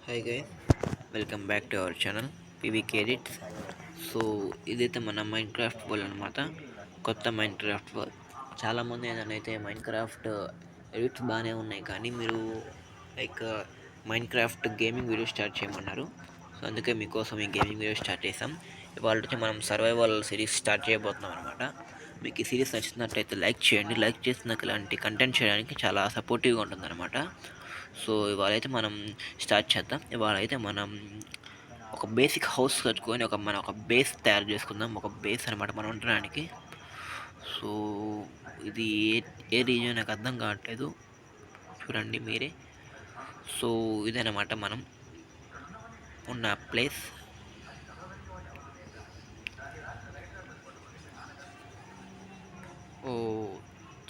Hi guys, welcome back to our channel PVK edits. So ఇదైతే మన mind craft world అనమాట. కొత్త mind craft world. చాలామంది ఏదైతే మైండ్ క్రాఫ్ట్ ఎడిట్స్ బాగానే ఉన్నాయి, కానీ మీరు like mind craft gaming video start చేయమన్నారు. సో అందుకే మీకోసం ఈ గేమింగ్ వీడియో స్టార్ట్ చేసాం. ఇవాళ వచ్చి మనం సర్వైవల్ సిరీస్ స్టార్ట్ చేయబోతున్నాం అనమాట. మీకు ఈ సిరీస్ నచ్చినట్లయితే లైక్ చేయండి. లైక్ చేసినాక ఇలాంటి కంటెంట్ చేయడానికి చాలా సపోర్టివ్గా ఉంటుంది అనమాట. సో ఇవాళైతే మనం స్టార్ట్ చేద్దాం. ఇవాళైతే మనం ఒక బేసిక్ హౌస్ కట్టుకొని ఒక బేస్ తయారు చేసుకుందాం. ఒక బేస్ అనమాట మనం ఉండడానికి. సో ఇది ఏ రీజన్ నాకు అర్థం కావట్లేదు, చూడండి మీరే. సో ఇదనమాట మనం ఉన్న ప్లేస్. ఓ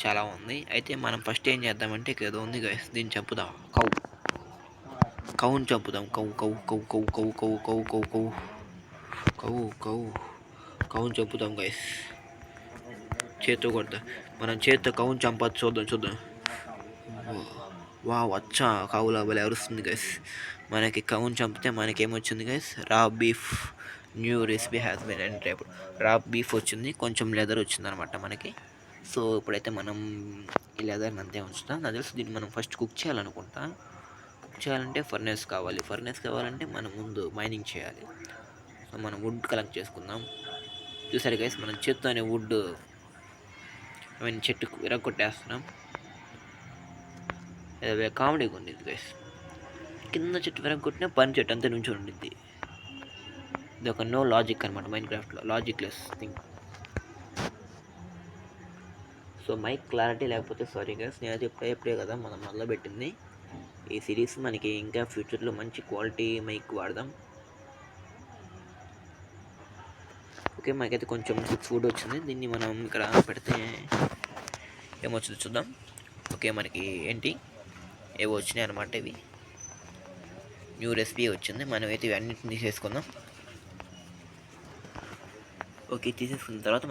చాలా ఉంది. అయితే మనం ఫస్ట్ ఏం చేద్దామంటే ఇక్కడ ఏదో ఉంది గైస్, దీన్ని చంపుదాం. కౌని చంపుదాం. కౌని చంపుదాం గైస్. చేత్తో కొడతా. మనం చేత్తో కౌని చంపచ్చు. చూద్దాం. వా వచ్చా కౌలా బలి అరుస్తుంది గైస్. మనకి కౌని చంపితే మనకేమొచ్చింది guys? Raw beef. New recipe has been entered. Raw beef వచ్చింది, కొంచెం లెదర్ వచ్చింది అనమాట మనకి. సో ఇప్పుడైతే మనం ఈ లెదర్ని అంతే ఉంచుతాం. నాకు తెలుసు దీన్ని మనం ఫస్ట్ కుక్ చేయాలనుకుంటా. కుక్ చేయాలంటే ఫర్నేస్ కావాలంటే మనం ముందు మైనింగ్ చేయాలి. సో మనం వుడ్ కలెక్ట్ చేసుకుందాం. చూసారు గైస్, మనం చేత్తోనే వుడ్ చెట్టుకు విరగొట్టేస్తున్నాం. కామెడీగా ఉండేది గైస్. కింద చెట్టు విరగొట్టినా పని చెట్టు అంతే నుంచి ఉండిద్ది. ఇది ఒక నో లాజిక్ అనమాట మైండ్ క్రాఫ్ట్లో, logicless thing. So mike clarity లేకపోతే సారీ గైస్. నేనైతే ఎప్పుడే కదా మనం మొదలుపెట్టింది ఈ సిరీస్. మనకి ఇంకా ఫ్యూచర్లో మంచి క్వాలిటీ మైక్ వాడదాం. ఓకే, మనకైతే కొంచెం 6 వుడ్ వచ్చింది. దీన్ని మనం ఇక్కడ పెడితే ఏమొచ్చిందో చూద్దాం. ఓకే, మనకి ఏంటి ఏవో వచ్చినాయి అనమాట. ఇవి న్యూ రెసిపీ వచ్చింది. మనం అయితే ఇవన్నిటిని తీసేసుకుందాం. ఓకే, తీసేసుకున్న తర్వాత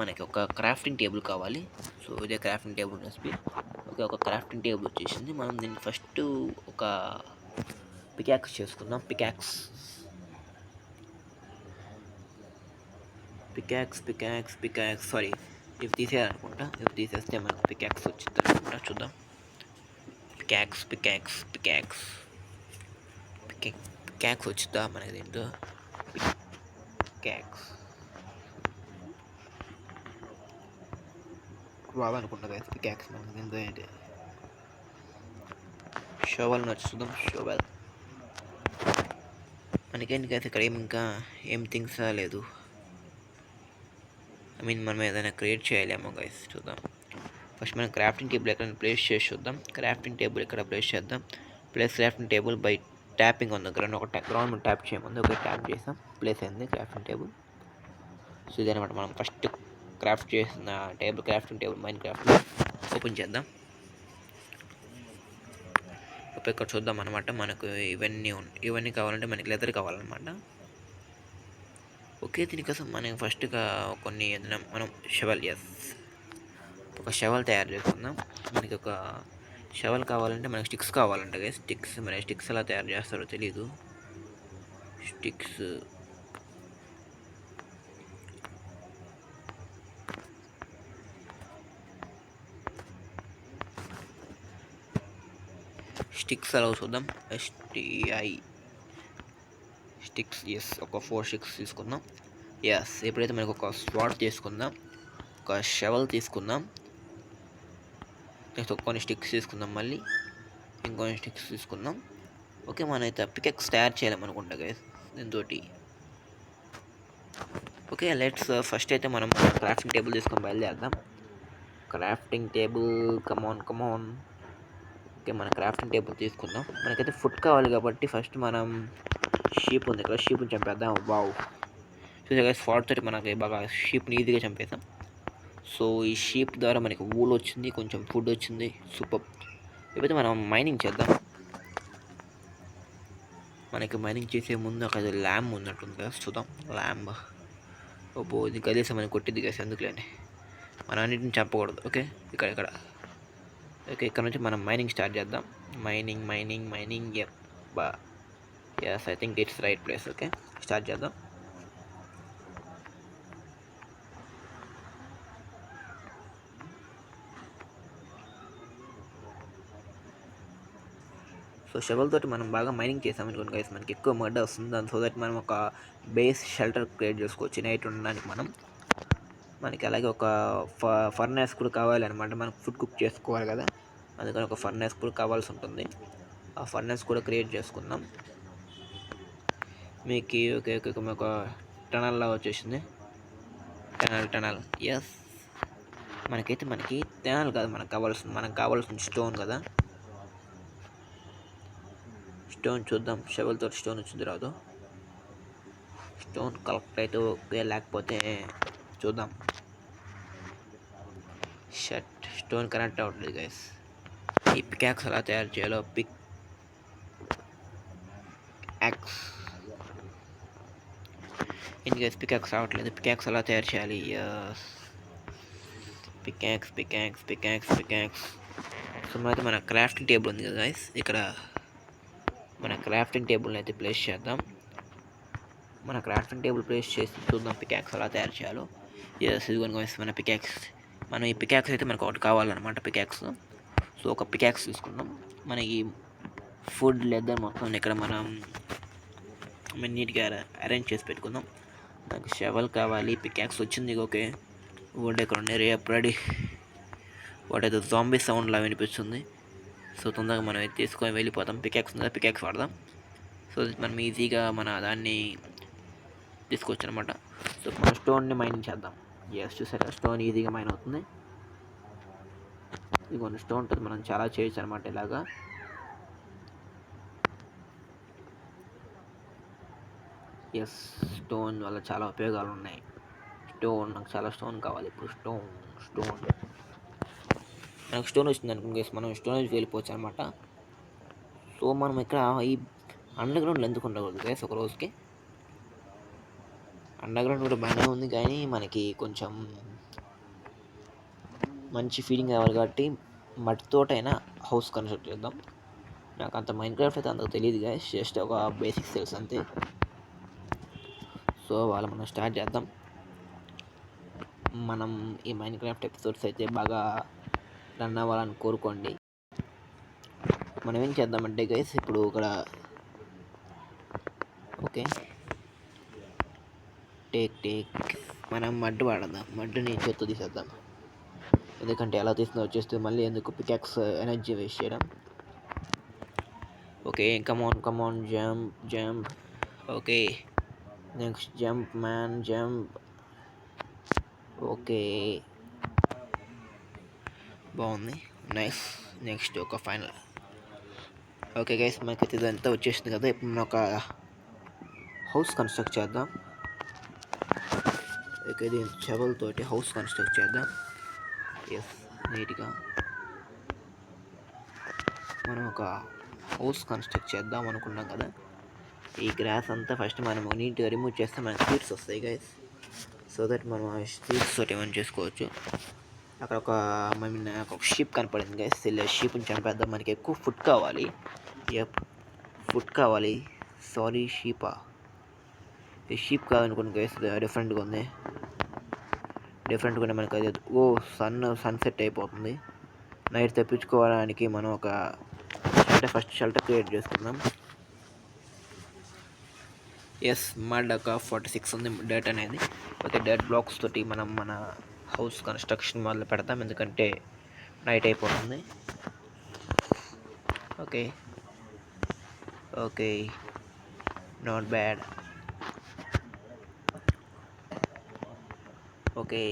మనకి ఒక క్రాఫ్టింగ్ టేబుల్ కావాలి. సో ఇదే క్రాఫ్టింగ్ టేబుల్ రెసిపీ. ఓకే, ఒక క్రాఫ్టింగ్ టేబుల్ వచ్చేసింది. మనం దీన్ని ఫస్ట్ ఒక పికాక్స్ చేసుకుందాం. పికాక్స్ సారీ, ఇవి తీసేయాలనుకుంటా. ఇవి తీసేస్తే మనకు పికాక్స్ వచ్చింది అనుకుంటా. చూద్దాం. పికాక్స్ వచ్చిందా మనకి దీంతో? Peacocks రాదనుకుంటా guys. పికాక్స్ మనకి దీంతో ఏంటి? షోవల్ వచ్చి చూద్దాం. షోవల్ మనకేంటి గైస్, ఇక్కడ ఏం థింగ్స్ లేదు. మనం ఏదైనా క్రియేట్ చేయలేమో గైస్. చూద్దాం. ఫస్ట్ మనం క్రాఫ్టింగ్ టేబుల్ ఎక్కడ ప్లేస్ చేసి చూద్దాం. క్రాఫ్టింగ్ టేబుల్ ఇక్కడ ప్లేస్ చేద్దాం. Place crafting table by tapping on the ground. Ground tap చేయముందు ఒక ట్యాప్ చేసాం, ప్లేస్ అయింది క్రాఫ్టింగ్ టేబుల్. సో ఇదనమాట మనం ఫస్ట్ క్రాఫ్ట్ చేసిన crafting table mind craft open చేద్దాం. ఇక్కడ చూద్దాం అనమాట. మనకు ఇవన్నీ కావాలంటే మనకి లెదర్ కావాలన్నమాట. ఓకే, దీనికోసం మనం ఫస్ట్గా ఏదైనా మనం ఒక షవల్ తయారు చేసుకుందాం. మనకి ఒక షవల్ కావాలంటే మనకి స్టిక్స్ కావాలంట గైస్. స్టిక్స్ ఎలా తయారు చేస్తారో తెలీదు. స్టిక్స్ ఎలా చూద్దాం. స్టిక్స్ ఒక 4 స్టిక్స్ తీసుకుందాం. ఎప్పుడైతే మనకు ఒక స్వాట్ తీసుకుందాం, ఒక షవల్ తీసుకుందాం, నెక్స్ట్ కొన్ని స్టిక్స్ తీసుకుందాం, మళ్ళీ ఇంకొన్ని స్టిక్స్ తీసుకుందాం. ఓకే, మనమైతే పికెక్స్ తయారు చేయలేమనుకుంటా గైస్ దీంతో. ఓకే, లెట్స్ ఫస్ట్ అయితే మనం క్రాఫ్టింగ్ టేబుల్ తీసుకొని బయలుదేరదాం. క్రాఫ్టింగ్ టేబుల్ కమాన్. ఓకే, మన క్రాఫ్టింగ్ టేబుల్ తీసుకుందాం. మనకైతే ఫుడ్ కావాలి కాబట్టి ఫస్ట్ మనం షీప్ ఉంది ఇక్కడ, షీప్ని చంపేద్దాం. వావ్, చూసా గైస్, ఫాట్ తోటి మనకి బాగా షీప్ని ఈజీగా చంపేద్దాం. సో ఈ షీప్ ద్వారా మనకి వూల్ వచ్చింది, కొంచెం ఫుడ్ వచ్చింది. సూపర్. ఇప్పుడైతే మనం మైనింగ్ చేద్దాం. మనకి మైనింగ్ చేసే ముందు అక్కడ ల్యాంబ్ ఉన్నట్టుంది కదా, చూద్దాం. ల్యాంబ్ ఇది కదేసి మనకి కొట్టింది కదా, అందుకులేండి. మనం అన్నింటిని చంపకూడదు. ఓకే, ఓకే, ఇక్కడ నుంచి మనం మైనింగ్ స్టార్ట్ చేద్దాం. Mining yes, I think it's right place. Okay, start చేద్దాం. సో షవల్ తోటి మనం బాగా మైనింగ్ చేసామనుకోండి గైస్, మనకి ఎక్కువ మడ్ వస్తుంది. దాని సో దట్ మనం ఒక బేస్ షెల్టర్ క్రియేట్ చేసుకోవచ్చు నైట్ ఉండడానికి. మనకి అలాగే ఒక ఫర్నేస్ కూడా కావాలన్నమాట. మనం ఫుడ్ కుక్ చేసుకోవాలి కదా, అందుకని ఒక ఫర్నేస్ కూడా కావాల్సి ఉంటుంది. ఆ ఫర్నేస్ కూడా క్రియేట్ చేసుకుందాం. మీకు ఓకే ఒక టనల్లా వచ్చేసింది. Tunnel yes. మనకి టనల్ కాదు, మనకు కావాల్సిన స్టోన్ కదా. స్టోన్ చూద్దాం, షవల్ తోటి స్టోన్ వచ్చింది రాదు. స్టోన్ కలెక్ట్ అయితే ఓకే, లేకపోతే చూద్దాం. స్టోన్ కనెక్ట్ అవ్వట్లేదు గైస్. ఈ పికాక్స్ ఎలా తయారు చేయాలో పికాక్స్ రావట్లేదు. పికాక్స్ ఎలా తయారు చేయాలి? పికాక్స్. సో మన క్రాఫ్టింగ్ టేబుల్ ఉంది కదా గైస్, ఇక్కడ మన క్రాఫ్టింగ్ టేబుల్ని అయితే ప్లేస్ చేద్దాం. మన క్రాఫ్టింగ్ టేబుల్ ప్లేస్ చేసి చూద్దాం పికాక్స్ ఎలా తయారు చేయాలో. ఇదిగోని గైస్ మన పికాక్స్. మనం ఈ పికాక్స్ అయితే మనకు ఒకటి కావాలన్నమాట, పికాక్స్. సో ఒక పికాక్స్ తీసుకున్నాం. మనకి ఫుడ్ లెదర్ మొత్తం ఇక్కడ మనం నీట్గా అరేంజ్ చేసి పెట్టుకుందాం. నాకు షవల్ కావాలి, పికాక్స్ వచ్చింది. ఓకే, వుడ్ ఎక్కడ ఉన్నాయి? రేపు రెడీ. వాటేదో జాంబీ సౌండ్లా వినిపిస్తుంది. సో తొందరగా మనం అయితే తీసుకొని వెళ్ళిపోతాం. పికాక్స్ ఉందా, పికాక్స్ వాడదాం. సో మనం ఈజీగా మన దాన్ని తీసుకోవచ్చు అనమాట. సో మనం స్టోన్ని మైనింగ్ చేద్దాం. చూసారా, స్టోన్ ఈజీగా మైన్ అవుతుంది. ఇదిగోండి స్టోన్ తోటి మనం చాలా చేయొచ్చు అనమాట ఇలాగా. స్టోన్ వల్ల చాలా ఉపయోగాలు ఉన్నాయి. నాకు చాలా స్టోన్ కావాలి ఇప్పుడు. స్టోన్ నాకు స్టోన్ వచ్చింది అనుకోండి, మనం స్టోనేజ్ వెళ్ళిపోవచ్చు అనమాట. సో మనం ఇక్కడ ఈ అండర్ గ్రౌండ్లో ఎందుకు ఉండకూడదు గైస్ ఒక రోజుకి? అండర్ గ్రౌండ్ కూడా బాగానే ఉంది, కానీ మనకి కొంచెం మంచి ఫీలింగ్ కావాలి కాబట్టి మట్టితోటైనా హౌస్ కన్స్ట్రక్ట్ చేద్దాం. నాకు అంత మైన్క్రాఫ్ట్ అయితే అంతకు తెలియదు గైస్, జస్ట్ ఒక బేసిక్స్ తెలుసు అంతే. సో మనం స్టార్ట్ చేద్దాం. మనం ఈ మైన్క్రాఫ్ట్ ఎపిసోడ్స్ అయితే బాగా రన్ అవ్వాలని కోరుకోండి. మనం ఏం చేద్దామంటే గైస్, ఇప్పుడు ఇక్కడ ఓకే టేక్ మనం మడ్డు వాడదాం. మడ్డుని చేత్తో తీసేద్దాం, ఎందుకంటే ఎలా తీస్తుందో వచ్చేస్తే మళ్ళీ ఎందుకు పికాక్స్ ఎనర్జీ వేస్ట్ చేయడం. ఓకే, కమాన్ jump. Okay, next jump man, jump. Okay, బాగుంది, నైస్. నెక్స్ట్ ఒక ఫైనల్. ఓకే గైస్, మనకైతే ఇదంతా వచ్చేసింది కదా. ఇప్పుడు మనం ఒక హౌస్ కన్స్ట్రక్ట్ చేద్దాం. ఓకే, దీని షవల్ తోటి హౌస్ కన్స్ట్రక్ట్ చేద్దాం. నీట్గా మనం ఒక హౌస్ కన్స్ట్రక్ట్ చేద్దాం అనుకున్నాం కదా. ఈ గ్రాస్ అంతా ఫస్ట్ మనం నీట్గా రిమూవ్ చేస్తే మనకి సీడ్స్ వస్తాయి గైస్. సో దట్ మనం ఆ సీడ్స్ తోటి ఏమైనా చేసుకోవచ్చు. అక్కడ ఒక షీప్ కనపడింది గైస్, షీప్ని చంపేద్దాం. మనకి ఎక్కువ ఫుడ్ కావాలి. సారీ, షీపా? ఈ షీప్ కాదనుకోండి గైస్, డిఫరెంట్గా ఉంది. మనకి అది సన్సెట్ అయిపోతుంది. నైట్ తెప్పించుకోవడానికి మనం ఫస్ట్ షెల్టర్ క్రియేట్ చేసుకుందాం. మడ్ ఒక 46 ఉంది డేట్ అనేది. ఓకే, డేట్ బ్లాక్స్ తోటి మనం మన హౌస్ కన్స్ట్రక్షన్ మొదలు పెడతాం, ఎందుకంటే నైట్ అయిపోతుంది. Okay, not bad. Okay,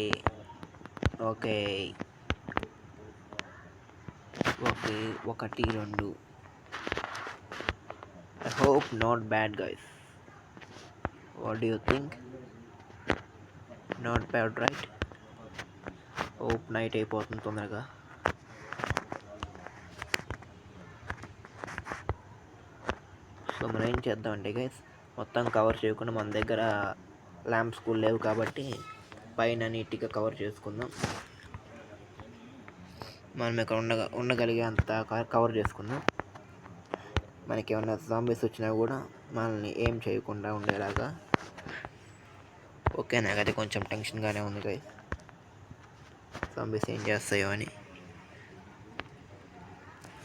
1 2. I hope not bad guys. What do you think? Not bad right? Hope night అయిపోతుంది తొందరగా. సో మనం ఏం చేద్దామంటే గైస్, మొత్తం కవర్ చేయకుండా, మన దగ్గర ల్యాంప్స్ కూడా లేవు కాబట్టి పైన నీట్గా కవర్ చేసుకుందాం. మనం ఇక్కడ ఉండగలిగే అంత కవర్ చేసుకుందాం. మనకి ఏమన్నా జాంబీస్ వచ్చినా కూడా మనల్ని ఏం చేయకుండా ఉండేలాగా. ఓకే, నాకైతే కొంచెం టెన్షన్గానే ఉంది గైస్, జాంబీస్ ఏం చేస్తాయో అని.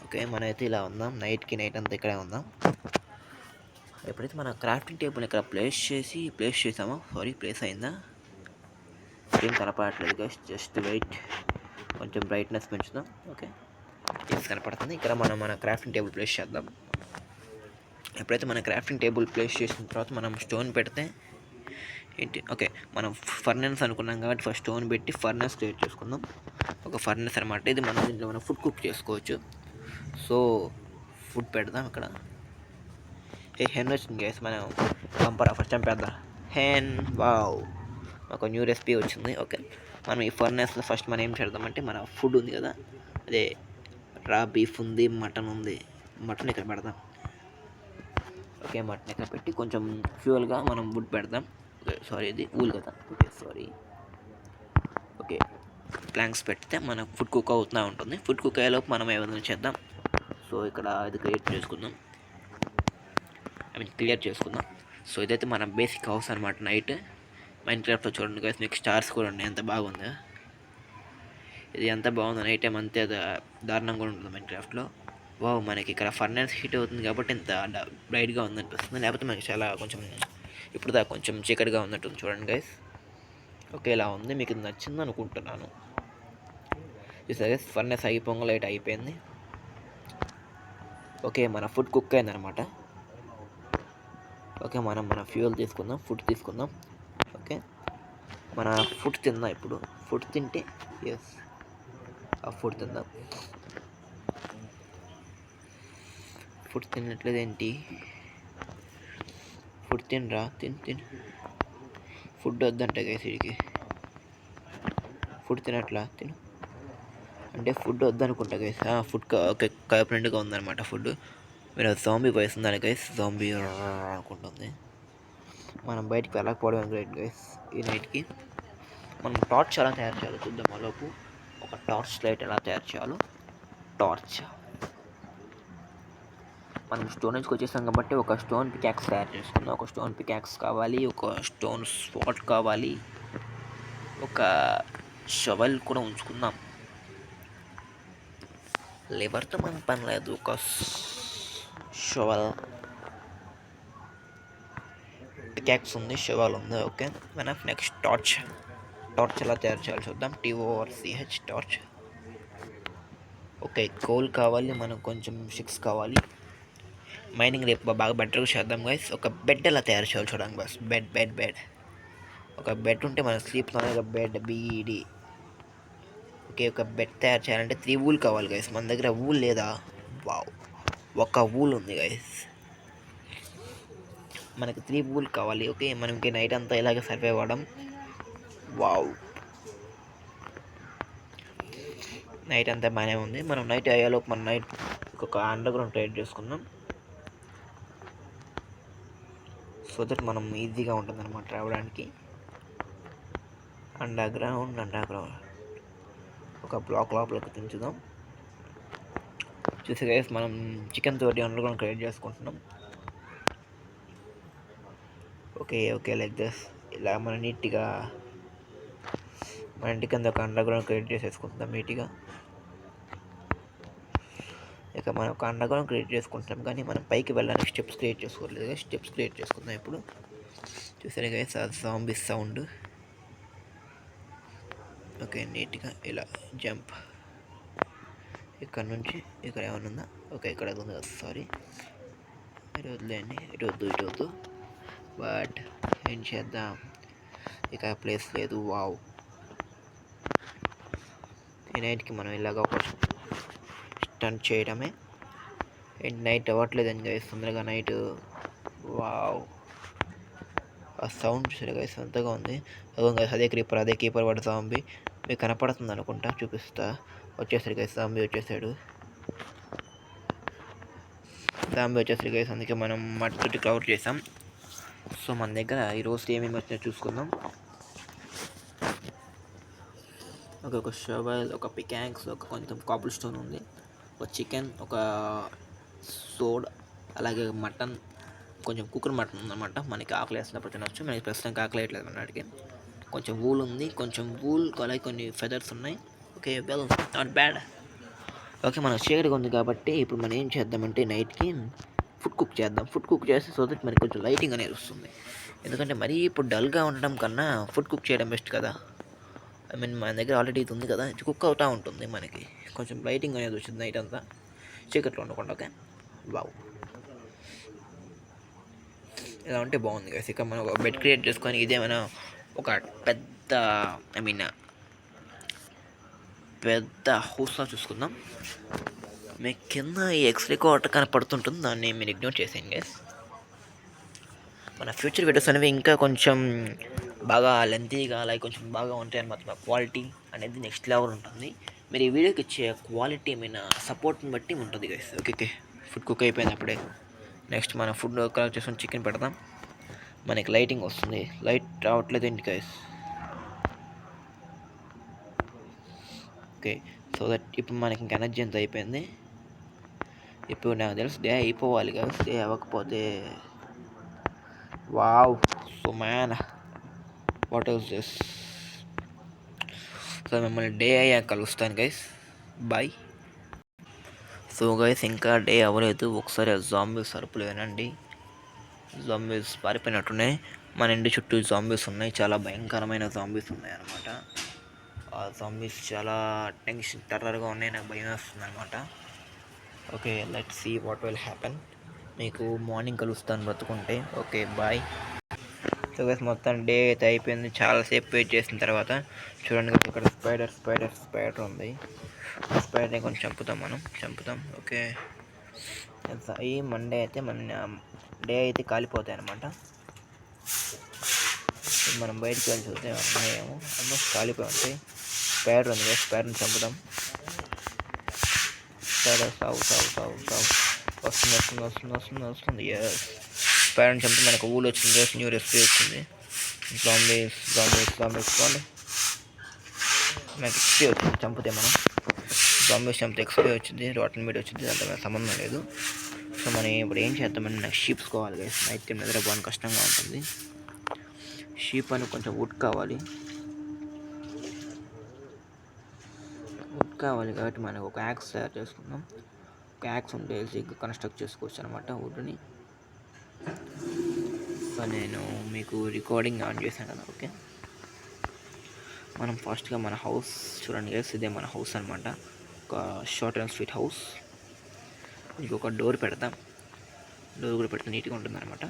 ఓకే, మనమైతే ఇలా ఉందాం, నైట్ అంతా ఇక్కడే ఉందాం. ఎప్పుడైతే మన క్రాఫ్టింగ్ టేబుల్ ఇక్కడ ప్లేస్ చేసామో, ప్లేస్ అయిందా ఏం కనపడట్లేదు గైస్, జస్ట్ వెయిట్, కొంచెం బ్రైట్నెస్ పెంచుదాం. ఓకే, ఇది కనపడుతుంది. ఇక్కడ మనం మన క్రాఫ్టింగ్ టేబుల్ ప్లేస్ చేద్దాం. ఎప్పుడైతే మన క్రాఫ్టింగ్ టేబుల్ ప్లేస్ చేసిన తర్వాత మనం స్టోన్ పెడితే ఏంటి, ఓకే మనం ఫర్నెస్ అనుకున్నాం కాబట్టి ఫస్ట్ స్టోన్ పెట్టి ఫర్నెస్ క్రియేట్ చేసుకుందాం. ఒక ఫర్నెస్ అనమాట ఇది, మనం దీంట్లో మనం ఫుడ్ కుక్ చేసుకోవచ్చు. సో ఫుడ్ పెడదాం ఇక్కడ. హెన్ వచ్చింది గైస్, మనం పంపరా ఫస్ట్ చంపేద్దాం. హెన్, వావ్, ఒక న్యూ రెసిపీ వచ్చింది. ఓకే, మనం ఈ ఫర్నెస్లో ఫస్ట్ మనం ఏం చేద్దామంటే, మన ఫుడ్ ఉంది కదా, అదే రా బీఫ్ ఉంది, మటన్ ఉంది, మటన్ ఇక్కడ పెడదాం. ఓకే, మటన్ ఇక్కడ పెట్టి కొంచెం ఫ్యూయల్గా మనం వుడ్ పెడదాం. ఇది ఊల్ కదా, ఓకే ప్లాంక్స్ పెడితే మన ఫుడ్ కుక్ అవుతూ ఉంటుంది. ఫుడ్ కుక్ అయ్యేలోపు మనం ఏమైనా చేద్దాం. సో ఇక్కడ ఇది క్రియేట్ చేసుకుందాం, క్లియర్ చేసుకుందాం. సో ఇదైతే మన బేసిక్ హౌస్ అనమాట. నైట్ మైన్క్రాఫ్ట్లో చూడండి గైస్, మీకు స్టార్స్ కూడా ఉన్నాయి, ఎంత బాగుందో. ఇది ఎంత బాగుందో, నైట్ టైం అంతే దారుణంగా ఉంటుంది మైన్క్రాఫ్ట్లో. వావ్, మనకి ఇక్కడ ఫర్నెస్ హీట్ అవుతుంది కాబట్టి ఇంత బ్రైట్గా ఉందనిపిస్తుంది, లేకపోతే మనకి చాలా కొంచెం ఇప్పుడు దాకా కొంచెం చీకటిగా ఉన్నట్టుంది. చూడండి గైస్, ఓకే ఇలా ఉంది, మీకు ఇది నచ్చింది అనుకుంటున్నాను. చూసారు గైస్, ఫర్నెస్ అయిపోగా లైట్ అయిపోయింది. ఓకే, మన ఫుడ్ కుక్ అయిందనమాట. ఓకే, మనం మన ఫ్యూయల్ తీసుకుందాం, ఫుడ్ తీసుకుందాం. ఓకే, మన ఫుడ్ తిందాం ఇప్పుడు. ఫుడ్ తింటే ఎస్, ఆ ఫుడ్ తిందాం. ఫుడ్ తినట్లేదు ఏంటి, ఫుడ్ తినరా, తిని ఫుడ్ వద్దంట గైస్ వీడికి, ఫుడ్ తినట్లా, తిను అంటే ఫుడ్ వద్దనుకుంటా గైస్. ఫుడ్ ఓకే కడుపు నిండుగా ఉందన్నమాట ఫుడ్. మీరు జాంబీ వస్తుందని గైస్, జాంబీ అనుకుంటుంది. మనం బయటికి వెళ్ళకపోవడం గ్రేట్ గైస్. ఈ నైట్కి మనం టార్చ్ ఎలా తయారు చేయాలో చూద్దాం. లోపు ఒక టార్చ్ లైట్ ఎలా తయారు చేయాలో. టార్చ్ మనం స్టోరేజ్కి వచ్చేసాం కాబట్టి ఒక స్టోన్ పికాక్స్ తయారు చేసుకుందాం. ఒక స్టోన్ పికాక్స్ కావాలి, ఒక స్టోన్ స్పాట్ కావాలి, ఒక షవల్ కూడా ఉంచుకుందాం. లేబర్తో మనకు పని లేదు, ఒక షవల్ పికాక్స్ ఉంది, షవల్ ఉంది. ఓకే, మన నెక్స్ట్ టార్చ్ ఎలా తయారు చేయాలి చూద్దాం. TORCH torch. ఓకే, కోల్ కావాలి మనకు, కొంచెం స్టిక్స్ కావాలి. మైనింగ్ రేపు బాగా బెటర్గా చేద్దాం గైస్. ఒక బెడ్ ఎలా తయారు చేయాలి చూడండి బస్. బెడ్ ఒక బెడ్ ఉంటే మన స్లీప్తోనే ఒక బెడ్ BED. ఓకే, ఒక బెడ్ తయారు చేయాలంటే 3 వూల్ కావాలి గైస్. మన దగ్గర వూల్ లేదా? వావ్, ఒక వూల్ ఉంది గైస్, మనకి 3 వూల్ కావాలి. ఓకే, మనకి నైట్ అంతా ఇలాగే సర్వైవ్ అవ్వడం. వావ్, నైట్ అంతా బాగానే ఉంది. మనం నైట్ అయ్యేలోపు మన నైట్ ఒక అండర్ గ్రౌండ్ క్రియేట్ చేసుకుందాం. సో దట్ మనం ఈజీగా ఉంటుంది అనమాట రావడానికి. అండర్ గ్రౌండ్ ఒక బ్లాక్ లోపలికి దించుదాం. చూసి గైస్, మనం చికెన్ తోటి అండర్ గ్రౌండ్ క్రియేట్ చేసుకుంటున్నాం. Okay like this. ఇలా మనం నీట్గా మన ఇంటి కింద ఒక అండర్ గ్రౌండ్ క్రియేట్ చేసేసుకుంటున్నాం నీట్గా. ఇక మనం ఒక అండర్ గ్రౌండ్ క్రియేట్ చేసుకుంటున్నాం, కానీ మనం పైకి వెళ్ళడానికి స్టెప్స్ క్రియేట్ చేసుకోలేదు. స్టెప్స్ క్రియేట్ చేసుకుందాం ఇప్పుడు. చూసారు గైస్, ఆ జాంబీ సౌండ్. ఓకే, నీట్గా ఇలా జంప్. ఇక్కడ నుంచి ఇక్కడ ఏమైనా ఉందా? ఓకే, ఇక్కడ ఉంది కదా, సారీ, ఇటు వదిలేండి, ఇటు వద్దు. బట్ ఏం చేద్దాం, ఇక ప్లేస్ లేదు. వావ్, ఈ నైట్కి మనం ఇలాగ ఒక స్టంట్ చేయడమే. నైట్ అవ్వట్లేదని గైస్, తొందరగా నైట్. వావ్, ఆ సౌండ్ చూసారు గైస్, ఎంతగా ఉంది. అదే కీపర్ వాడు జాంబీ మీకు కనపడుతుంది అనుకుంటా, చూపిస్తా. వచ్చేసరి గైస్, జాంబీ వచ్చేసాడు. గైస్, అందుకే మనం మట్టితోటి కవర్ చేసాం. సో మన దగ్గర ఈరోజు ఏమేమి వచ్చినా చూసుకుందాం. ఒక షవల్, ఒక పికాక్స్, ఒక కొంచెం కాబుల్ స్టోన్ ఉంది, ఒక చికెన్, ఒక సోడ్, అలాగే మటన్, కొంచెం కుక్కర్ మటన్ ఉందన్నమాట. మనకి ఆకలి వేసినప్పుడు తినొచ్చు. మనకి ప్రస్తుతానికి ఆకలి వేయట్లేదు అన్నట్టుకి. కొంచెం వూల్ ఉంది, కొంచెం వూల్ అలాగే కొన్ని ఫెదర్స్ ఉన్నాయి. Okay, well not bad. Okay, మనకు చీకటిగా ఉంది కాబట్టి ఇప్పుడు మనం ఏం చేద్దామంటే నైట్కి ఫుడ్ కుక్ చేద్దాం. ఫుడ్ కుక్ చేస్తే సో దట్ మనకి కొంచెం లైటింగ్ అనేది వస్తుంది. ఎందుకంటే మరీ ఇప్పుడు డల్గా ఉండడం కన్నా ఫుడ్ కుక్ చేయడం బెస్ట్ కదా. ఐ మీన్ మన దగ్గర ఆల్రెడీ ఇది ఉంది కదా, ఇది కుక్ అవుతూ ఉంటుంది. మనకి కొంచెం లైటింగ్ అనేది వచ్చింది నైట్ అంతా చీకట్లో ఉండకుండా. ఓకే, వావ్, ఇలా ఉంటే బాగుంది కదా. ఇక మనం ఒక బెడ్ క్రియేట్ చేసుకొని ఇదేమైనా ఒక పెద్ద ఐ మీన్ పెద్ద హౌస్లా చూసుకుందాం. మీకు కింద ఈ ఎక్స్రే కోట కనపడుతుంటుంది, దాన్ని మీరు ఇగ్నోర్ చేసేయండి గైస్. మన ఫ్యూచర్ వీడియోస్ అనేవి ఇంకా కొంచెం బాగా లెంతీగా అలాగే కొంచెం బాగా ఉంటాయి అన్నమాట. క్వాలిటీ అనేది నెక్స్ట్ లెవెల్ ఉంటుంది. మీరు ఈ వీడియోకి ఇచ్చే క్వాలిటీ ఏమైనా సపోర్ట్ని బట్టి ఉంటుంది guys. Okay okay, food cook అయిపోయింది అప్పుడే. నెక్స్ట్ మనం ఫుడ్ కలెక్ట్ చేసుకొని చికెన్ పెడదాం. మనకి లైటింగ్ వస్తుంది, లైట్ రావట్లేదు ఏంటి గైస్. ఓకే, సో దట్ ఇప్పుడు మనకి ఇంక ఎనర్జీ ఎంత అయిపోయింది. ఇప్పుడు నాకు తెలుసు డే అయిపోవాలి కదా. డే అవ్వకపోతే wow, so man what is this. So మిమ్మల్ని డే అయ్యాక కలుస్తాను గైస్, బాయ్. సో గైస్ ఇంకా డే అవ్వలేదు. ఒకసారి జాంబీస్ అరుపులు వినండి. జాంబీస్ పారిపోయినట్టున్నాయి. మన ఇంటి చుట్టూ జాంబీస్ ఉన్నాయి, చాలా భయంకరమైన జాంబీస్ ఉన్నాయి అన్నమాట. ఆ జాంబీస్ చాలా టెర్రర్గా ఉన్నాయి, నాకు భయం వేస్తుంది అనమాట. Okay, let's see what will happen. మీకు మార్నింగ్ కలుస్తాను బ్రతుకుంటే. Okay, bye. సో గైస్ మొత్తం డే అయితే అయిపోయింది. చాలాసేపు వెయిట్ చేసిన తర్వాత చూడండి ఇక్కడ స్పైడర్ ఉంది. స్పైడర్ని కొంచెం చంపుతాం. ఓకే, ఈ మండే అయితే మన డే అయితే కాలిపోతాయి అన్నమాట. మనం బయటికి వెళ్ళి చూస్తే ఉన్నాయేమో, ఆల్మోస్ట్ కాలిపోయి ఉంటాయి. స్పైడర్ ఉంది, స్పైడర్ని చంపుదాం. స్పైడర్ సావు వస్తుంది. స్పైడర్ని చంపి మనకు ఊళ్ళు వచ్చింది, న్యూ రెసిపీ వచ్చింది. జాంబీస్ మనకి ఎక్స్పీ వచ్చింది చంపితే. మనం జాంబీస్ చంపితే ఎక్స్పీ వచ్చింది, రాటన్ మీట్ వచ్చింది, దాంతో సంబంధం లేదు. సో మనం ఇప్పుడు ఏం చేద్దామంటే నాకు షీప్స్ కావాలి గైస్. నైట్ టైం నిద్రపోవడానికి కష్టంగా ఉంటుంది. షీప్ అని కొంచెం వుడ్ కావాలి కాబట్టి మనకు ఒక యాక్స్ తయారు చేసుకుందాం. ఒక యాక్స్ ఉంటే ఈజీగా కన్స్ట్రక్ట్ చేసుకోవచ్చు అనమాట వుడ్ని. సో నేను మీకు రికార్డింగ్ ఆన్ చేశాను కదా. ఓకే, మనం ఫస్ట్గా మన హౌస్ చూడండి గైస్. ఇదే మన హౌస్ అనమాట, ఒక షార్ట్ అండ్ స్వీట్ హౌస్. ఇంకొక డోర్ పెడతాం. డోర్ కూడా పెడితే నీట్గా ఉంటుంది అనమాట.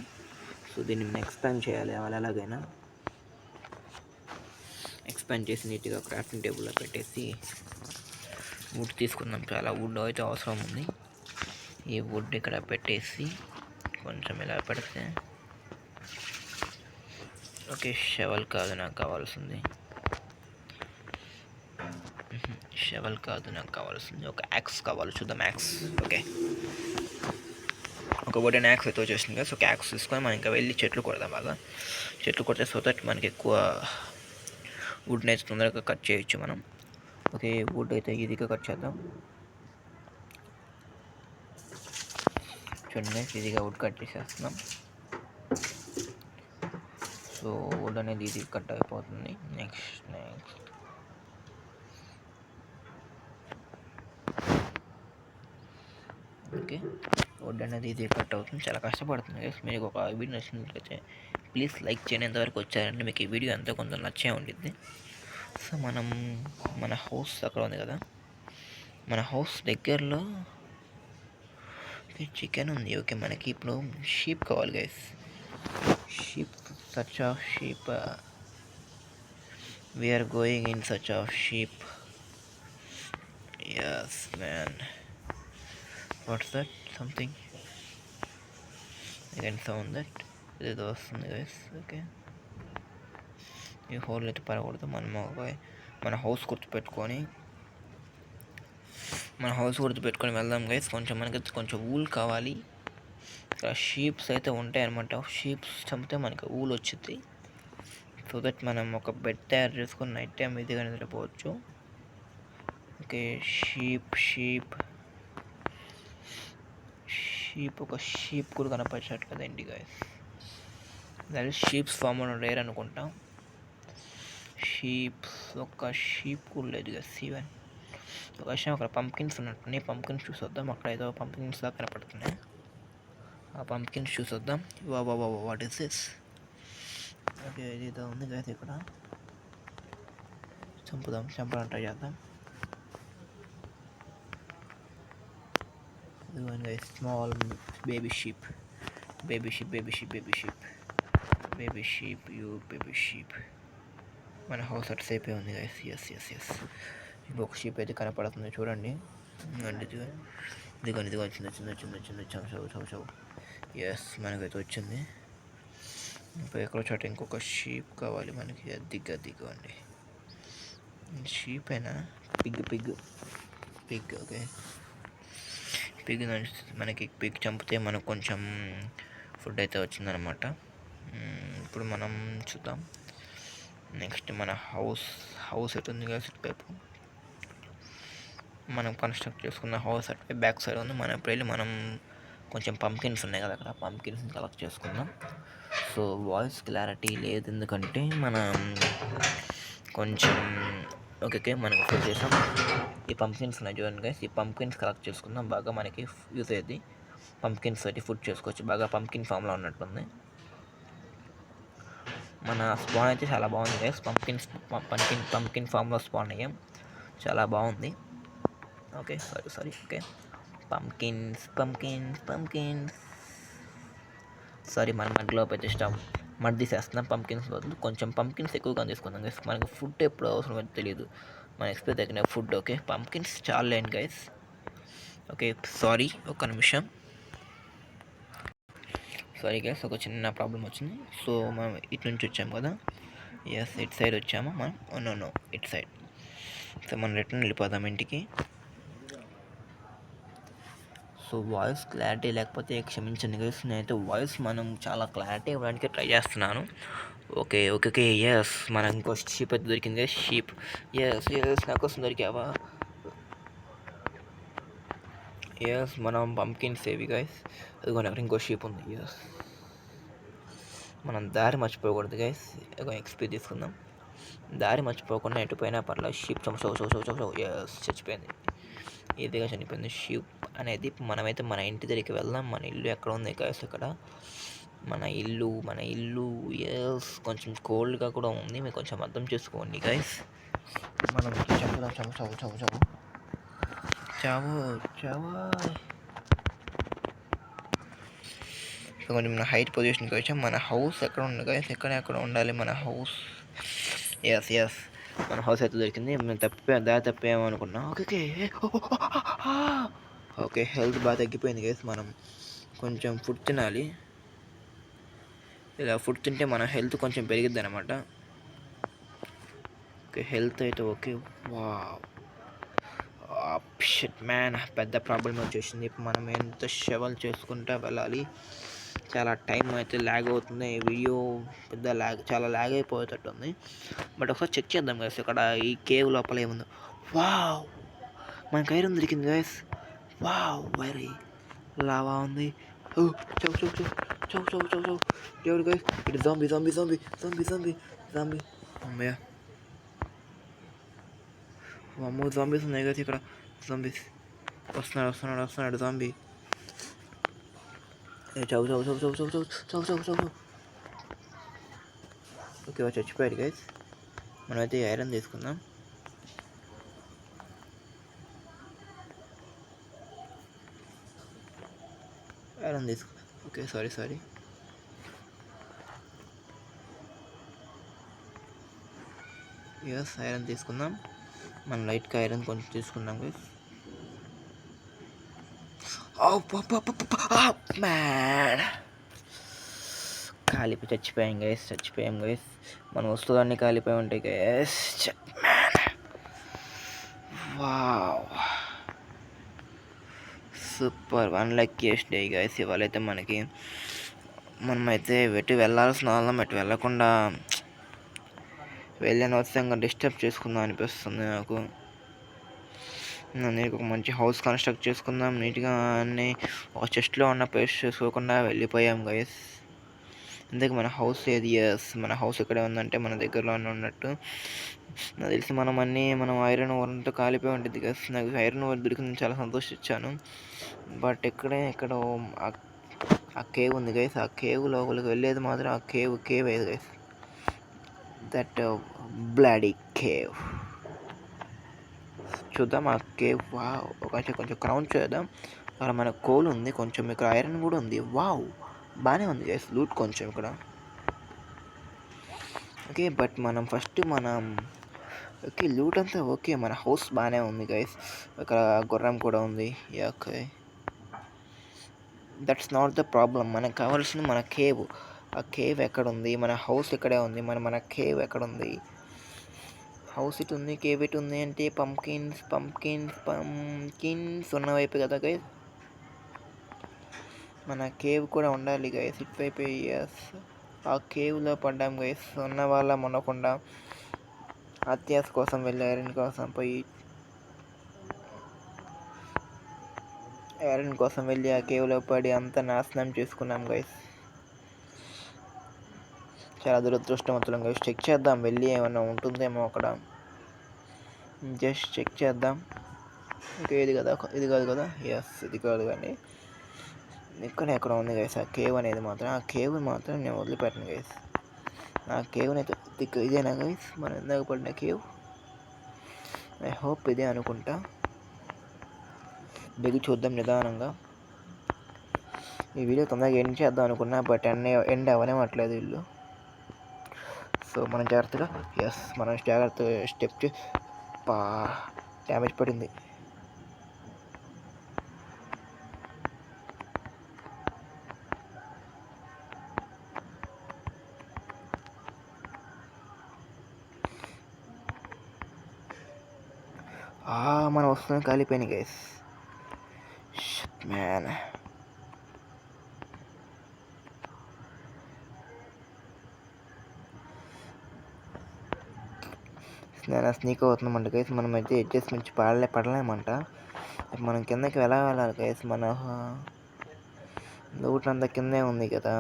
సో దీన్ని ఎక్స్పాండ్ చేయాలి ఎలాగైనా. ఎక్స్పాండ్ చేసి నీట్గా క్రాఫ్టింగ్ టేబుల్లో పెట్టేసి వుడ్ తీసుకుందాం. చాలా వుడ్ అయితే అవసరం ఉంది. ఈ వుడ్ ఇక్కడ పెట్టేసి కొంచెం ఇలా పెడితే ఓకే. షవల్ కాదు నాకు కావాల్సింది, ఒక యాక్స్ కావాలి. చూద్దాం యాక్స్. ఓకే, ఒక వుడెన్ యాక్స్ అయితే వచ్చేసింది కదా. సో ఒక యాక్స్ తీసుకొని మనం ఇంకా వెళ్ళి చెట్లు కొడదాం. బాగా చెట్లు కొడితే సో దట్ మనకి ఎక్కువ వుడ్ని అయితే తొందరగా కట్ చేయొచ్చు మనం. ఓకే, వుడ్ అయితే ఈజీగా కట్ చేద్దాం. చూడండి, ఈజీగా వుడ్ కట్ చేసేస్తున్నాం. సో వుడ్ అనేది ఈజీగా కట్ అయిపోతుంది. నెక్స్ట్ ఓకే, వుడ్ అనేది ఈజీగా కట్ అవుతుంది. చాలా కష్టపడుతుంది. మీకు ఒక వీడియో నచ్చినట్లయితే ప్లీజ్ లైక్ చేయండి. ఎంతవరకు వచ్చారంటే మీకు ఈ వీడియో ఎంతో కొంత నచ్చే ఉంటుంది. సో మనం మన హౌస్ అక్కడ ఉంది కదా, మన హౌస్ దగ్గరలో చికెన్ ఉంది. ఓకే, మనకి ఇప్పుడు షీప్ కావాలి guys. Search of sheep. We're going in search of sheep. Yes man. What's that? Something I can sound that. ఇదేదో వస్తుంది గైస్. ఓకే, ఈ హోల్ అయితే పరకూడదు. మన హౌస్ గుర్తుపెట్టుకొని వెళ్దాం గైస్. మనకి కొంచెం ఊల్ కావాలి. ఇక్కడ షీప్స్ అయితే ఉంటాయి అన్నమాట. షీప్స్ చంపితే మనకి ఊల్ వచ్చింది. సో దట్ మనం ఒక బెడ్ తయారు చేసుకొని నైట్ టైం ఈజీగా నిద్రపోవచ్చు. ఓకే, షీప్ ఒక షీప్ కూడా కనపరిచినట్టు కదండి గాయస్. దాని షీప్స్ ఫామ్ రేర్ అనుకుంటా. ఒక షీప్ కూడా లేదు కదా. ఈవెన్ ఒక విషయం, అక్కడ పంప్కిన్స్ ఉన్నట్టు. పంప్కిన్స్ చూసొద్దాం. అక్కడ ఏదో పంప్కిన్స్ లా కనపడుతున్నాయి. ఆ పంప్కిన్స్ చూసొద్దాం. What is this? ఓకే, ఏదో ఉంది కదా ఇక్కడ. చంపడం ట్రై చేద్దాం. ఇదిగోండి స్మాల్ బేబీ షీప్. మన హౌస్ అటు సేపే ఉంది గైస్. ఎస్ ఇంకొక షీప్ అయితే కనపడుతుంది చూడండి. ఇదిగోండి చిన్న చౌ. ఎస్, మనకైతే వచ్చింది. ఇప్పుడు ఎక్కడో చోట ఇంకొక షీప్ కావాలి మనకి. అదిగోండి షీప్ అయినా పిగ్. ఓకే, పిగ్ మనకి పిగ్ చంపితే మనకు కొంచెం ఫుడ్ అయితే వచ్చిందనమాట. ఇప్పుడు మనం చూద్దాం. నెక్స్ట్ మన హౌస్ ఎటు ఉంది కదా, ఇటువైపు మనం కన్స్ట్రక్ట్ చేసుకున్న హౌస్ అటువైపు బ్యాక్ సైడ్ ఉంది. మనం ఇప్పుడు వెళ్ళి మనం కొంచెం పంప్కిన్స్ ఉన్నాయి కదా అక్కడ, పంప్కిన్స్ కలెక్ట్ చేసుకుందాం. సో వాయిస్ క్లారిటీ లేదు ఎందుకంటే మనం కొంచెం ఓకే మనకి ఫుడ్ చేసాం. ఈ పంప్కిన్స్ ఉన్నాయి చూడండి గైస్. ఈ పంప్కిన్స్ కలెక్ట్ చేసుకుందాం. బాగా మనకి యూజ్ అయ్యేది. పంప్కిన్స్ అయితే ఫుడ్ చేసుకోవచ్చు. బాగా పంప్కిన్ ఫామ్లో ఉన్నట్టుంది. మన స్పాన్ అయితే చాలా బాగుంది గైస్. పంప్కిన్ ఫామ్లో స్పాన్ అయ్యాం. చాలా బాగుంది. Okay sorry. Okay, pumpkins. Sorry, మన మడ్లో అయితే మడ్ తీసేస్తున్నాం. పంప్కిన్స్ బదులు కొంచెం పంప్కిన్స్ ఎక్కువగా తీసుకుందాం గైస్. మనకి ఫుడ్ ఎప్పుడు అవసరం అయితే తెలియదు. మన ఎక్స్పెక్ట్ తగిన ఫుడ్. ఓకే, పంప్కిన్స్ చాలా లేండి గైస్. ఓకే సారీ, ఒక్క నిమిషం. సారీ గైస్, ఒక చిన్న ప్రాబ్లం వచ్చింది. సో మనం ఇటు నుంచి వచ్చాము కదా. ఎస్, ఇటు సైడ్ వచ్చాము మనం. నో ఇటు సైడ్. సో మనం రిటర్న్ వెళ్ళిపోదాం ఇంటికి. సో వాయిస్ క్లారిటీ లేకపోతే క్షమించండి గైస్. నేనైతే వాయిస్ మనం చాలా క్లారిటీ ఇవ్వడానికి ట్రై చేస్తున్నాను. ఓకే. ఎస్, మనకు ఇంకో షీప్ అయితే దొరికింది గైస్. షీప్. ఎస్ నాకోసం దొరికావా? ఎస్, మనం పంప్కిన్స్ సేవి గైస్. అదిగోండి అక్కడ ఇంకో షీప్ ఉంది. ఎస్, మనం దారి మర్చిపోకూడదు గైస్. ఎక్స్పీ తీసుకుందాం. దారి మర్చిపోకుండా ఎటుపోయినా పర్లేదు. షీప్ ఎస్, చచ్చిపోయింది. ఈజీగా చనిపోయింది షీప్ అనేది. మనమైతే మన ఇంటి దగ్గరికి వెళ్దాం. మన ఇల్లు ఎక్కడ ఉంది గైస్? ఇక్కడ మన ఇల్లు. ఎస్, కొంచెం కోల్డ్గా కూడా ఉంది. మీరు కొంచెం అర్థం చేసుకోండి గైస్. మనం చంపుదాం. చావు. కొంచెం మన హైట్ పొజిషన్కి వచ్చాం. మన హౌస్ ఎక్కడ ఉంది గైస్? ఎక్కడ ఉండాలి మన హౌస్? ఎస్, మన హౌస్ అయితే దొరికింది. మేము తప్పాము అనుకున్నాం. ఓకే, హెల్త్ బాగా తగ్గిపోయింది గైస్. మనం కొంచెం ఫుడ్ తినాలి. ఇలా ఫుడ్ తింటే మన హెల్త్ కొంచెం పెరిగిద్ది అనమాట. ఓకే, హెల్త్ అయితే ఓకే. షిట్ మ్యాన్, పెద్ద ప్రాబ్లం వచ్చేసింది. ఇప్పుడు మనం ఎంత షవల్ చేసుకుంటా వెళ్ళాలి. చాలా టైం అయితే ల్యాగ్ అవుతుంది. వీడియో చాలా ల్యాగ్ అయిపోయేటట్టుంది. బట్ ఒకసారి చెక్ చేద్దాం గైస్. ఇక్కడ ఈ కేవ్ లోపల ఏముందో. మనకి ఐరన్ దొరికింది గైస్. వెరీ లావా ఉంది. చౌ దేవుడు గైస్. ఇటు జాంబీ. అమ్మయ్య, జాంబీస్ ఉన్నాయి గైస్ ఇక్కడ. జాంబీస్ వస్తున్నాడు జాంబీ. చౌ. ఓకే, చచ్చిపోయాడు గైస్. మనమైతే ఐరన్ తీసుకుందాం. Okay sorry. ఎస్, ఐరన్ తీసుకుందాం. మనం లైట్గా ఐరన్ కొంచెం తీసుకుందాం గైస్. మ్యాన్, కాలిపోయి చచ్చిపోయాం గైస్. మన వస్తువులన్నీ కాలిపోయి ఉంటాయి guys. Super, unluckiest day guys. ఇవాళైతే మనమైతే ఎటు వెళ్ళాల్సిన వాళ్ళం, ఎటు వెళ్ళకుండా వెళ్ళిన వచ్చాక డిస్టర్బ్ చేసుకుందాం అనిపిస్తుంది నాకు. నేను ఒక మంచి హౌస్ కన్స్ట్రక్ట్ చేసుకుందాం నీట్గా అన్నీ ఒక చెస్ట్లో ఉన్న పేస్ట్ చేసుకోకుండా వెళ్ళిపోయాం గైస్. అందుకే మన హౌస్ ఏది మన హౌస్ ఎక్కడే ఉందంటే మన దగ్గరలోనే ఉన్నట్టు నాకు తెలిసి మనం ఐరన్ ఓర్ అంతా కాలిపోయి ఉంటుంది గైస్. నాకు ఐరన్ ఓర్ దొరికింది చాలా సంతోషించాను. బట్ ఎక్కడో ఆ కేవ్ ఉంది గైస్. ఆ కేవ్ లోపలికి వెళ్ళేది మాత్రం ఆ కేవ్ ఏది గైస్, దట్ బ్లడీ కేవ్. చూద్దాం ఆ కేవ్. వావ్, కొంచెం క్రౌన్ చేద్దాం. అక్కడ మన కోల్ ఉంది, కొంచెం ఇక్కడ ఐరన్ కూడా ఉంది. వావ్, బాగానే ఉంది గైస్ లూట్ కొంచెం ఇక్కడ. ఓకే, బట్ ఓకే లూట్ అంతా ఓకే. మన హౌస్ బాగానే ఉంది గైస్. ఇక్కడ గుర్రం కూడా ఉంది. Okay, that's not the problem. మనకు కావాల్సింది మన కేవ్. ఆ కేవ్ ఎక్కడ ఉంది? మన హౌస్ ఇక్కడే ఉంది. మన కేవ్ ఎక్కడ ఉంది? హౌస్ ఇటు ఉంది, కేవ్ ఇటు ఉంది అంటే పంకిన్స్ ఉన్న వైపు కదా గైస్. మన కేవ్ కూడా ఉండాలి గైస్ ఇటువైపు. ఎస్, ఆ కేవ్లో పడ్డాం గైస్. ఉన్న వాళ్ళం ఉండకుండా అత్యాస కోసం వెళ్ళి ఐరన్ కోసం వెళ్ళి ఆ కేవ్లో పడి అంత నాశనం చేసుకున్నాం గైస్. చాలా దురదృష్టవంతులం గైస్. చెక్ చేద్దాం వెళ్ళి, ఏమన్నా ఉంటుందేమో అక్కడ. జస్ట్ చెక్ చేద్దాం. ఓకే, ఇది కాదు కదా. ఎస్, ఇది కాదు, కానీ ఎక్కడ ఉంది గైస్ ఆ కేవ్ అనేది మాత్రం. ఆ కేవ్ మాత్రం నేను వదిలిపెట్టను గైస్. ఆ కేవ్ని అయితే ఇదేనా గైస్ మనం ఇందాక పడిన కేవ్? ఐ హోప్ ఇదే అనుకుంటా. దిగి చూద్దాం నిదానంగా. ఈ వీడియో తొందరగా ఎండ్ చేద్దాం అనుకున్నా, బట్ ఎండ్ అవ్వనేమట్లేదు వీళ్ళు. సో మనం జాగ్రత్తగా స్టెప్ డ్యామేజ్ పడింది. మన వస్తువుని కాలిపోయినాయి గైస్. మ్యాన్, నేను స్నీక్ అవుతున్నామంట గైస్. మనమైతే ఎడ్జెస్ నుంచి పడలేమంట. మనం కిందకి ఎలా వెళ్ళాలి గైస్? మన లూట్ అంతా కిందే ఉంది కదా.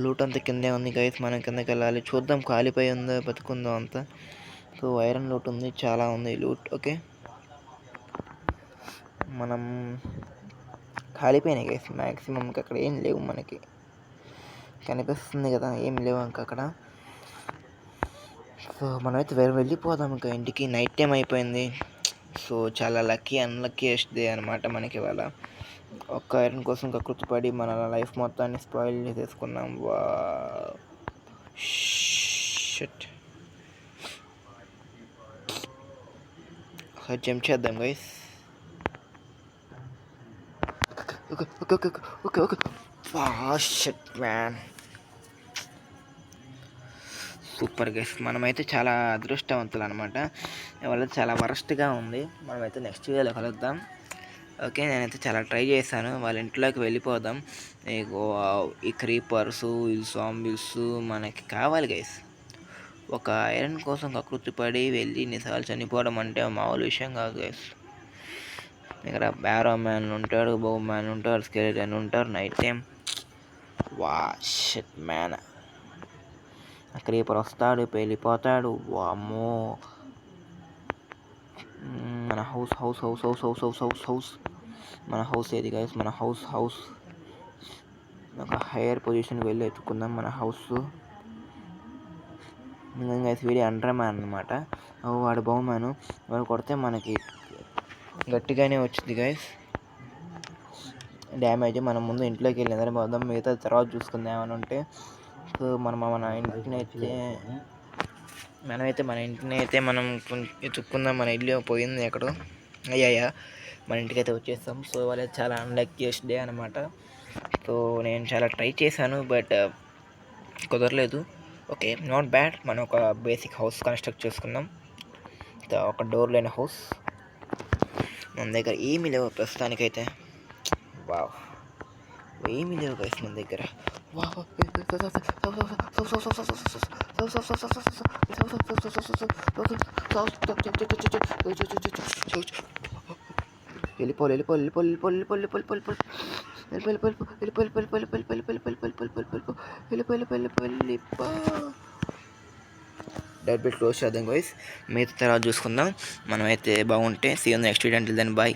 లూట్ అంతా కిందే ఉంది గైస్. మనం కిందకి వెళ్ళాలి. చూద్దాం కాలిపోయి ఉందో బతుకుందో అంతా. సో ఐరన్ లూట్ ఉంది, చాలా ఉంది లూట్. ఓకే, మనం కాలిపోయినాయి గైస్ మ్యాక్సిమం. అక్కడ ఏం లేవు మనకి, కనిపిస్తుంది కదా ఏం లేవు అక్కడ. సో మనమైతే వెళ్ళిపోదాం ఇంకా ఇంటికి. నైట్ టైం అయిపోయింది. సో చాలా అన్లక్కీయెస్ట్ డే అనమాట మనకి ఇవాళ. ఒక్క ఐరన్ కోసం కృతపడి మన లైఫ్ మొత్తాన్ని స్పాయిల్ చేసేసుకున్నాం. షిట్. జంప్ చేద్దాం guys. Okay. Shit man, super guys. మనమైతే చాలా అదృష్టవంతులు అనమాట. ఇవాళ చాలా వరస్ట్గా ఉంది. మనమైతే నెక్స్ట్ వీడియోలో కలుద్దాం. ఓకే, నేనైతే చాలా ట్రై చేశాను. వాళ్ళ ఇంట్లోకి వెళ్ళిపోదాం. ఈ క్రీపర్స్, ఈ జాంబీస్ మనకి కావాలి గైస్. ఒక ఐరన్ కోసం కకృతిపడి వెళ్ళి ఇన్నిసార్లు చనిపోవడం అంటే మామూలు విషయం కాదు గైస్. ఇక్కడ బ్యారో మ్యాన్ ఉంటాడు, బౌ మ్యాన్ ఉంటాడు, స్కెలిటన్ ఉంటారు night time. Shit man, creeper వస్తాడు, వెళ్ళిపోతాడు. వామ్మో, మన హౌస్ మన హౌస్ ఏది గైస్? మన హౌస్ ఒక హైయర్ పొజిషన్కి వెళ్ళి ఎత్తుకుందాం మన హౌస్. గైస్ వీడి అండర్ మ్యాన్ అనమాట. వాడు బహుమాను. వాడు కొడితే మనకి గట్టిగానే వచ్చింది గైస్ డ్యామేజ్. మనం ముందు ఇంట్లోకి వెళ్ళిన పోదాం, మిగతా తర్వాత చూసుకుందాం ఏమైనా ఉంటే. సో మన ఇంటిని అయితే మనం ఎత్తుక్కుందాం. మన ఇల్లు పోయింది ఎక్కడో. అయ్యా, మన ఇంటికి అయితే వచ్చేస్తాం. సో వాళ్ళ చాలా అన్లక్కీయెస్ట్ డే అనమాట. సో నేను చాలా ట్రై చేశాను, బట్ కుదరలేదు. Okay, not bad. మనం ఒక బేసిక్ హౌస్ కన్స్ట్రక్ట్ చేసుకున్నాం. ఒక డోర్ లేని హౌస్. మన దగ్గర ఏమీ లేవు ప్రస్తుతానికైతే. ఏమీ లేవు గైస్ మన దగ్గర. డైరెక్ట్ క్లోజ్ చేద్దాం గైస్. మిగతా తర్వాత చూసుకుందాం. మనమైతే బాగుంటే see you next video. Until then bye.